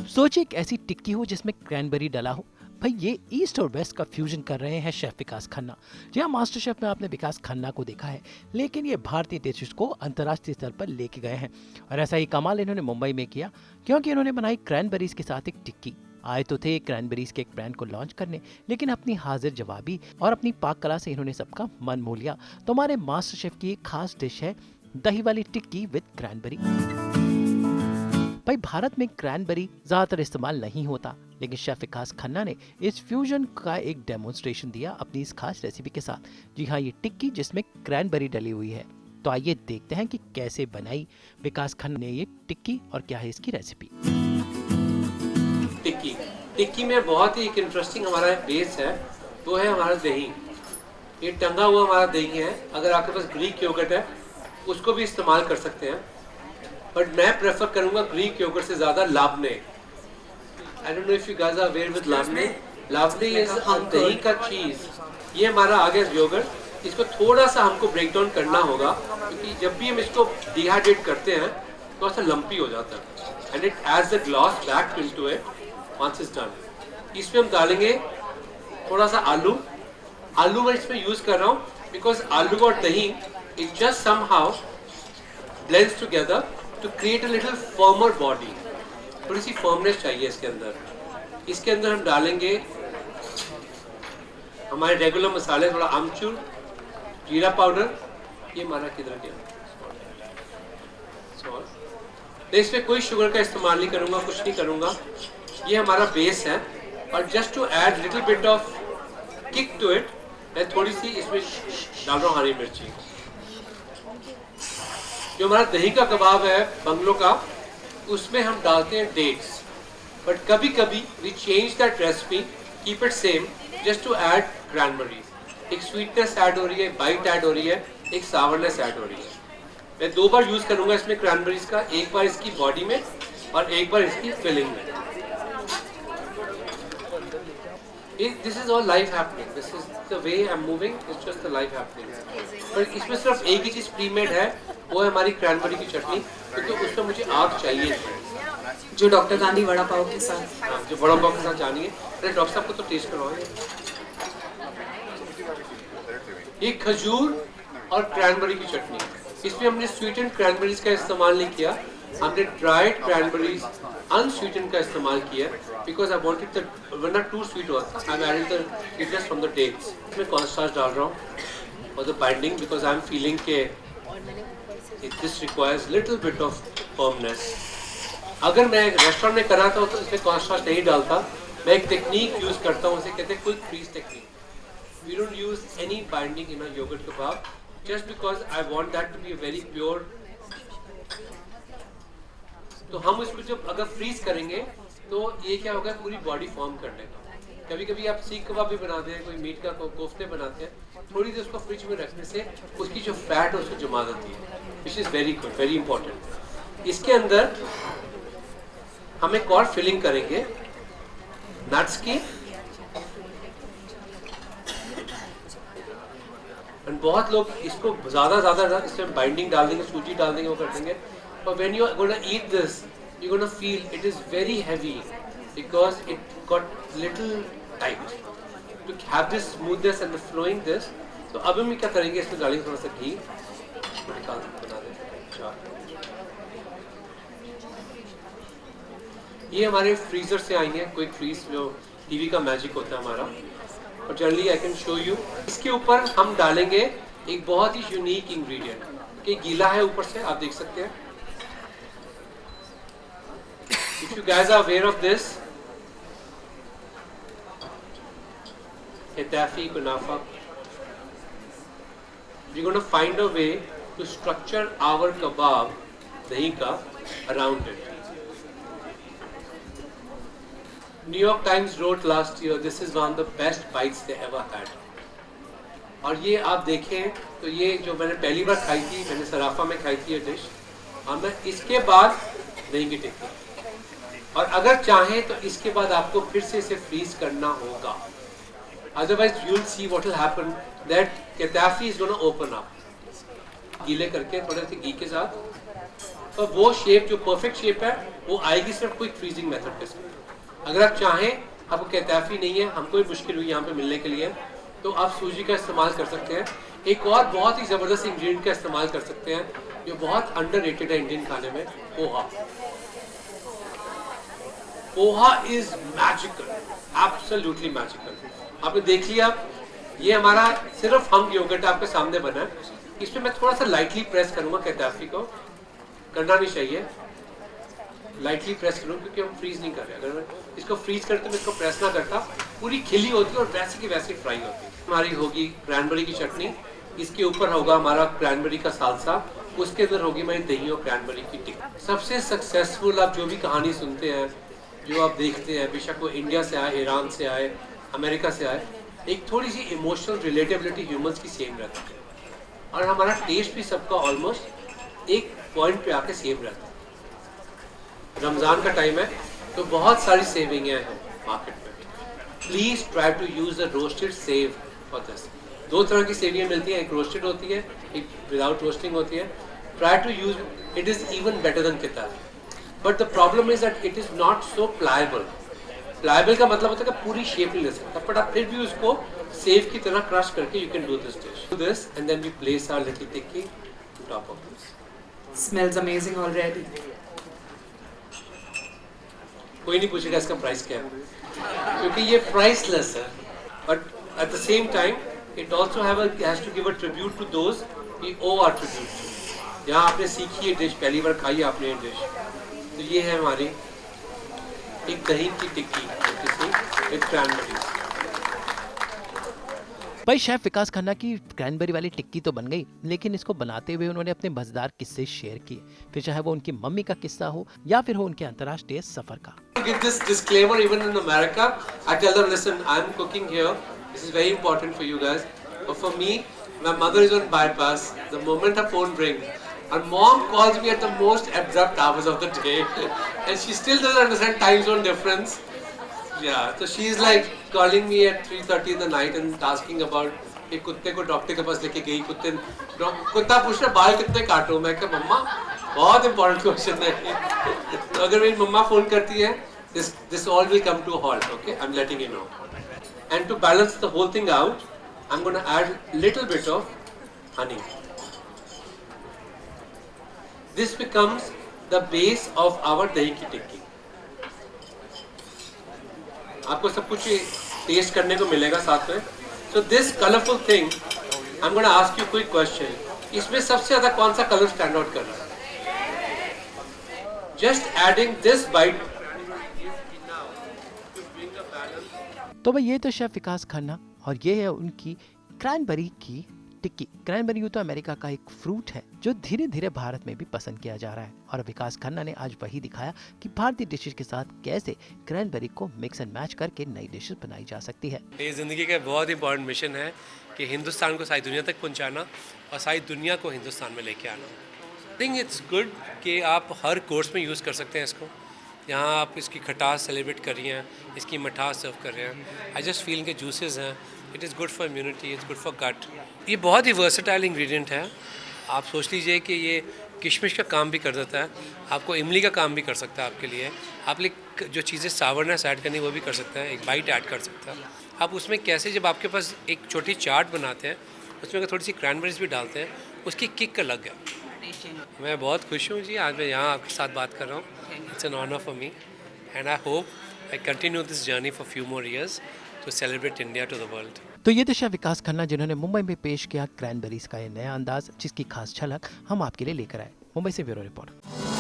सोचिए एक ऐसी टिक्की हो जिसमें क्रैनबेरी डला हो। भाई ये ईस्ट और वेस्ट का फ्यूजन कर रहे हैं शेफ विकास खन्ना। जी हाँ, मास्टर शेफ में आपने विकास खन्ना को देखा है, लेकिन ये भारतीय डिशेस को अंतर्राष्ट्रीय स्तर पर लेके गए हैं। और ऐसा ही कमाल इन्होंने मुंबई में किया, क्योंकि इन्होंने बनाई क्रैनबेरीज के साथ एक टिक्की। आए तो थे क्रैनबेरीज के एक ब्रांड को लॉन्च करने, लेकिन अपनी हाजिर जवाबी और अपनी पाक कला से इन्होंने सबका मन मोह लिया। तो हमारे मास्टर शेफ की एक खास डिश है दही वाली टिक्की विद क्रैनबेरी। भाई भारत में क्रैनबेरी ज्यादातर इस्तेमाल नहीं होता, लेकिन शेफ विकास खन्ना ने इस फ्यूजन का एक डेमोन्स्ट्रेशन दिया अपनी इस खास रेसिपी के साथ। जी हाँ, ये टिक्की जिसमें क्रैनबेरी डली हुई है। तो आइए देखते हैं कि कैसे बनाई विकास खन्ना ने ये टिक्की और क्या है इसकी रेसिपी। टिक्की में बहुत ही एक इंटरेस्टिंग हमारा बेस है, वो है हमारा दही। ये टंगा हुआ हमारा दही है। अगर आपके पास ग्रीक योगर्ट है उसको भी इस्तेमाल कर सकते हैं, बट मैं प्रेफर करूंगा ग्रीक योगर्ट से ज़्यादा labneh. I don't know if you guys are aware with labneh. Labneh is दही का चीज़। ये हमारा आ गया योगर्ट। इसको थोड़ा सा हमको ब्रेक डाउन करना होगा, क्योंकि जब भी हम इसको डिहाइड्रेट करते हैं थोड़ा सा लंपी हो जाता है, and it adds the gloss back into it once it's done। इसमें हम डालेंगे थोड़ा सा आलू मैं इसमें यूज कर रहा हूँ बिकॉज आलू और दही it just somehow blends together to create a little firmer body. थोड़ी सी फर्मनेस चाहिए इसके अंदर। इसके अंदर हम डालेंगे हमारे रेगुलर मसाले, थोड़ा आमचूर, जीरा पाउडर। ये हमारा किधर गया? तो इसमें कोई शुगर का इस्तेमाल नहीं करूँगा, कुछ नहीं करूँगा। ये हमारा बेस है, और just to add little bit of kick to it मैं थोड़ी सी इसमें डाल रहा हूँ हरी मिर्ची। जो हमारा दही का कबाब है बंगलो का, उसमें हम डालते हैं डेट्स, बट कभी कभी we change that recipe, keep it same, just to add cranberries. एक स्वीटनेस ऐड हो रही है, बाइट ऐड हो रही है, एक सावरनेस ऐड हो रही है। मैं 2 बार यूज करूंगा इसमें क्रैनबेरीज का, एक बार इसकी बॉडी में और एक बार इसकी फिलिंग में। This is all life happening. This is the way I'm moving. It's just the life happening. पर इसमें सिर्फ एक ही चीज प्री-मेड है, वो है हमारी क्रैनबेरी की चटनी, क्योंकि उसमें मुझे आग चाहिए जो डॉक्टर गांधी वड़ा पाव के साथ। हाँ, जो वड़ा पाव के साथ जानी है। अरे डॉक्टर साहब को तो टेस्ट करवाएंगे। ये खजूर और क्रैनबेरी की चटनी। इसमें हमने स्वीटेंड क्रैनबेरीज का इस्तेमाल नहीं किया, हमने ड्राइड क्रैनबेरीज अनस्वीटेंड का इस्तेमाल किया, बिकॉज आई वांटेड द वरना टू स्वीट होता। I am adding the sweetness from the dates. इसमें कॉर्नस्टार्च डाल रहा हूँ for the binding, because I am feeling के this requires little bit of firmness. अगर मैं रेस्टोरेंट में करा था तो इसमें कॉर्नस्टार्च नहीं डालता। मैं एक टेक्निक यूज करता हूँ, उसे कहते हैं quick freeze technique. We don't use any binding in a yoghurt kebab, just because I want that to be a very pure। तो हम इसको जब अगर फ्रीज करेंगे तो ये क्या होगा, पूरी बॉडी फॉर्म कर लेगा। कभी कभी आप सीख कबाब भी बनाते हैं, कोई मीट का कोफ्ते बनाते हैं, थोड़ी देर उसको फ्रिज में रखने से उसकी जो फैट है उसको जमा देती है, which is very good, very important. इसके अंदर हम एक और फिलिंग करेंगे नट्स की। बहुत लोग इसको ज़्यादा इसमें बाइंडिंग डाल देंगे, सूजी डाल देंगे, वो कर देंगे। But when you are going to eat this, you're going to feel it is very heavy because it got little tight. To have this smoothness and the flowing this, तो अब हम क्या करेंगे, इसमें डालेंगे थोड़ा सा घी, निकाल बना देंगे। ये हमारे फ्रीजर से आएंगे, क्विक फ्रीज, जो टीवी का मैजिक होता है हमारा। और generally I can show you. इसके ऊपर हम डालेंगे एक बहुत ही यूनिक इंग्रेडिएंट, कि गीला है ऊपर से, आप देख सकते हैं। If you guys are aware of this, Ketafi Kunafa, we're going to find a way to structure our kebab, dahi ka, around it. New York Times wrote last year, this is one of the best bites they ever had. और ये आप देखें तो ये जो मैंने पहली बार खाई थी, मैंने सराफा में खाई थी ये डिश, और मैं इसके बाद दही की टिक्की। और अगर चाहें तो इसके बाद आपको फिर से इसे फ्रीज करना होगा, otherwise you will see what will happen, that kataifi is gonna open up. गीले करके थोड़े से घी के साथ पर वो शेप जो परफेक्ट शेप है वो आएगी सिर्फ क्विक फ्रीजिंग मेथड के साथ। अगर आप चाहें, आपको कैटाफी नहीं है, हमको भी मुश्किल हुई यहाँ पे मिलने के लिए, तो आप सूजी का इस्तेमाल कर सकते हैं। एक और बहुत ही ज़बरदस्त इंग्रेडिएंट का इस्तेमाल कर सकते हैं जो बहुत अंडररेटेड है इंडियन खाने में, poha. Poha is magical, absolutely magical. आपने देख लिया, ये हमारा सिर्फ हम योगर्ट आपके सामने बना है। इसमें मैं थोड़ा सा लाइटली प्रेस करूंगा, कैटाफी को करना नहीं चाहिए, लाइटली प्रेस करूँ क्योंकि हम फ्रीज नहीं कर रहे। अगर मैं इसको फ्रीज करते, मैं इसको प्रेस ना करता, पूरी खिली होती है और वैसे की वैसे फ्राई होती है। हमारी होगी क्रैनबेरी की चटनी, इसके ऊपर होगा हमारा क्रैनबेरी का सालसा, उसके अंदर होगी हमारी दही और क्रैनबेरी की टिक्की। सबसे सक्सेसफुल आप जो भी कहानी सुनते हैं, जो आप देखते हैं, बेशक वो इंडिया से आए, ईरान से आए, अमेरिका से आए, एक थोड़ी सी इमोशनल रिलेटेबिलिटी ह्यूमंस की सेम रहती है और हमारा टेस्ट भी सबका ऑलमोस्ट एक पॉइंट पे आके सेम रहता है। रमज़ान का टाइम है तो बहुत सारी सेविंग हैं मार्केट में। Please try to use the roasted sev for this. दो तरह की सेवियाँ मिलती हैं, एक रोस्टेड होती है, एक विदाउट रोस्टिंग होती है। Try to use, it is even better than किताब, but the problem is that it is not so pliable. Pliable का मतलब होता है कि पूरी शेप नहीं ले सकता, बट आप फिर भी उसको सेव की तरह क्रश करके you can do this dish. Do this and then we place our little tikki on top of this. Smells amazing already. कोई नहीं पूछेगा इसका प्राइस क्या है, क्योंकि ये प्राइसलेस है, but at the same time it also has to give a tribute to those we owe our tribute to. यहाँ आपने सीखी है डिश, पहली बार खाई आपने ये डिश, तो ये है हमारी एक दही की टिक्की विद क्रैनबेरीज। भाई शेफ विकास खन्ना की क्रैनबेरी वाली टिक्की तो बन गई, लेकिन इसको बनाते हुए उन्होंने अपने मजेदार किस्से शेयर किए, फिर चाहे वो उनकी मम्मी का किस्सा हो या फिर हो उनके अंतर्राष्ट्रीय सफर का। Give this disclaimer even in America. I tell them, listen, I'm cooking here. This is very important for you guys. But for me, my mother is on bypass. The moment her phone rings, her mom calls me at the most abrupt hours of the day, and she still doesn't understand time zone difference. Yeah, so she's like calling me at 3:30 in the night and asking about एक कुत्ते को doctor के पास लेके गई, कुत्ता पूछ रहा बाल कितने काटूं। मैं कहा मम्मा बहुत इंपॉर्टेंट क्वेश्चन है। तो अगर मेरी मम्मा फोन करती है, this all will come to a halt, okay? I'm letting you know. And to balance the whole thing out, I'm going to add little bit of honey. This becomes the base of our dahi ki tikki. आपको सब कुछ test करने को मिलेगा साथ में। So this colorful thing, I'm going to ask you a quick question. इसमें सबसे ज़्यादा कौन सा कलर स्टैंड आउट कर रहा है? Just adding this bite. तो भाई ये तो शेफ विकास खन्ना और ये है उनकी क्रैनबेरी की टिक्की। क्रैनबेरी यूं तो अमेरिका का एक फ्रूट है जो धीरे धीरे भारत में भी पसंद किया जा रहा है, और विकास खन्ना ने आज वही दिखाया कि भारतीय डिशेज के साथ कैसे क्रैनबेरी को मिक्स एंड मैच करके नई डिशेज बनाई जा सकती है। ये ज़िंदगी का बहुत इंपॉर्टेंट मिशन है कि हिंदुस्तान को सारी दुनिया तक पहुंचाना और सारी दुनिया को हिंदुस्तान में लेके आना। आई थिंक इट्स गुड कि आप हर कोर्स में यूज़ कर सकते हैं इसको। यहाँ आप इसकी खटास सेलिब्रेट कर रही हैं, इसकी मिठास सर्व कर रहे हैं। आई जस्ट फील के जूसेस हैं, it is good for immunity, it's good for gut. ये बहुत ही वर्सेटाइल इंग्रेडिएंट है। आप सोच लीजिए कि ये किशमिश का काम भी कर देता है, आपको इमली का काम भी कर सकता है आपके लिए। आप जो चीज़ें सावरनेस ऐड करनी वो भी कर सकता है, एक बाइट ऐड कर सकता है। आप उसमें कैसे, जब आपके पास एक छोटी चाट बनाते हैं उसमें अगर थोड़ी सी क्रैनबेरीज भी डालते हैं, उसकी किक अलग है। मैं बहुत खुश हूँ जी, आज मैं यहाँ आपके साथ बात कर रहा हूँ। It's an honour for me and I hope I continue this journey for few more years to celebrate India to the world. तो ये तो शेफ विकास खन्ना जिन्होंने मुंबई में पेश किया क्रैनबेरीज का ये नया अंदाज, जिसकी खास झलक हम आपके लिए लेकर आए। मुंबई से ब्यूरो रिपोर्ट।